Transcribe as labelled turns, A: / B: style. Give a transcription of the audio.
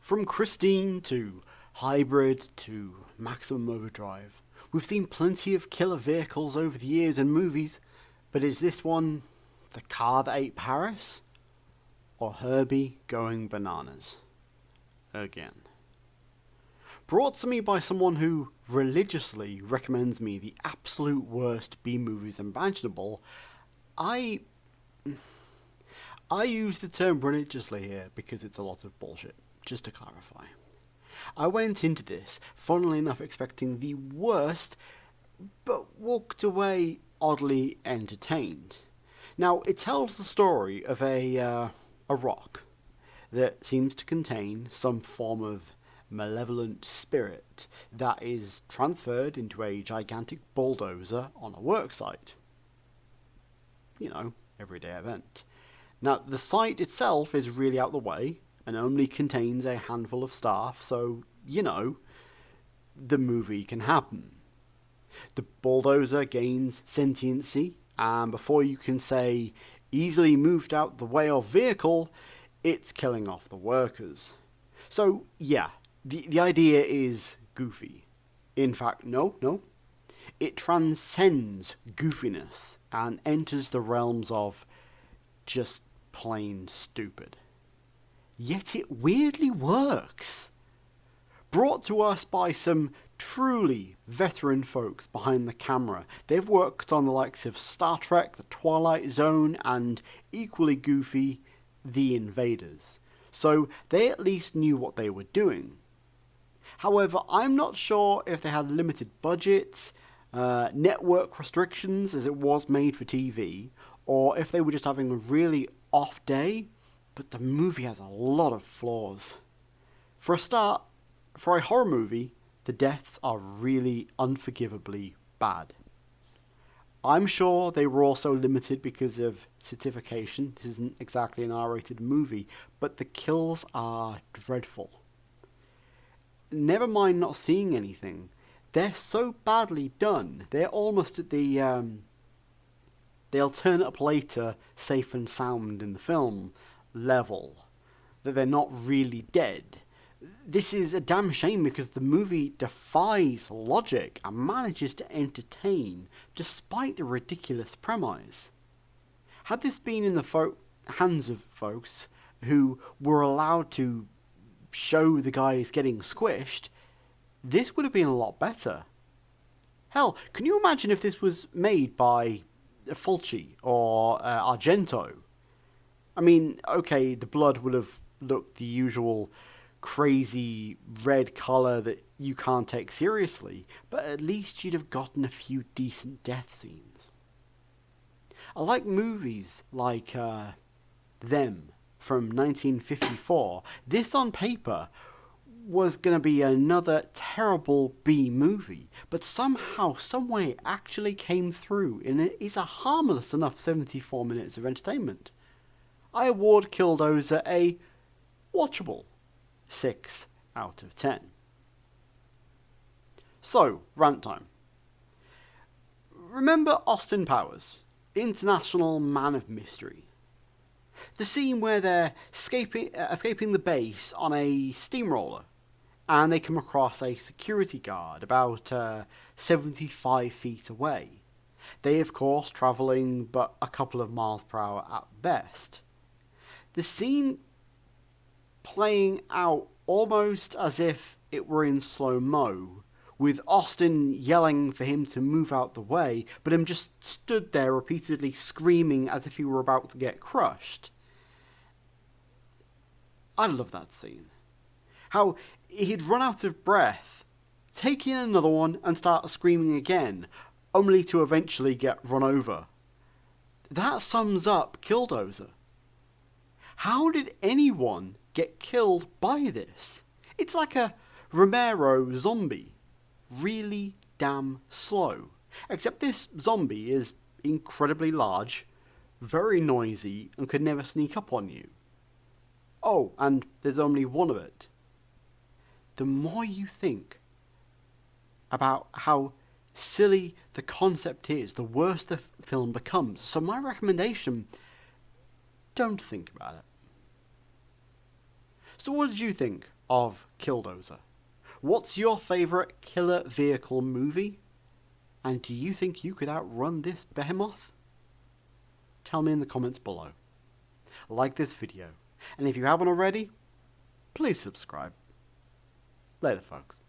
A: From Christine to Hybrid to Maximum Overdrive, we've seen plenty of killer vehicles over the years in movies, but is this one the car that ate Paris? Or Herbie going bananas? Again. Brought to me by someone who religiously recommends me the absolute worst B movies imaginable, I use the term religiously here because it's a lot of bullshit, just to clarify. I went into this, funnily enough, expecting the worst, but walked away oddly entertained. Now, it tells the story of a rock that seems to contain some form of malevolent spirit that is transferred into a gigantic bulldozer on a worksite. You know, everyday event. Now, the site itself is really out the way and only contains a handful of staff, so, you know, the movie can happen. The bulldozer gains sentiency, and before you can say easily moved out the way of vehicle, it's killing off the workers. So, yeah, the idea is goofy. In fact, no. It transcends goofiness and enters the realms of just plain stupid. Yet it weirdly works. Brought to us by some truly veteran folks behind the camera. They've worked on the likes of Star Trek, The Twilight Zone, and equally goofy, The Invaders. So they at least knew what they were doing. However, I'm not sure if they had limited budgets, network restrictions as it was made for TV, or if they were just having a really off day, but the movie has a lot of flaws. For a start, for a horror movie, the deaths are really unforgivably bad. I'm sure they were also limited because of certification. This isn't exactly an R-rated movie, but the kills are dreadful. Never mind not seeing anything. They're so badly done. They're almost at they'll turn it up later, safe and sound in the film level. That they're not really dead. This is a damn shame because the movie defies logic and manages to entertain despite the ridiculous premise. Had this been in the hands of folks who were allowed to show the guys getting squished, this would have been a lot better. Hell, can you imagine if this was made by Fulci or Argento? I mean, okay, the blood would have looked the usual crazy red colour that you can't take seriously, but at least you'd have gotten a few decent death scenes. I like movies like Them from 1954. This on paper was going to be another terrible B movie, but somehow, someway it actually came through, and it is a harmless enough 74 minutes of entertainment. I award Killdozer a watchable 6 out of 10. So, rant time. Remember Austin Powers, International Man of Mystery? The scene where they're escaping the base on a steamroller, and they come across a security guard about 75 feet away. They, of course, travelling but a couple of miles per hour at best. The scene playing out almost as if it were in slow-mo, with Austin yelling for him to move out the way, but him just stood there repeatedly screaming as if he were about to get crushed. I love that scene. How he'd run out of breath, take in another one and start screaming again, only to eventually get run over. That sums up Killdozer. How did anyone get killed by this? It's like a Romero zombie. Really damn slow. Except this zombie is incredibly large, very noisy, and could never sneak up on you. Oh, and there's only one of it. The more you think about how silly the concept is, the worse the film becomes. So my recommendation, don't think about it. So what did you think of Killdozer? What's your favourite killer vehicle movie? And do you think you could outrun this behemoth? Tell me in the comments below. Like this video, and if you haven't already, please subscribe. Later, folks.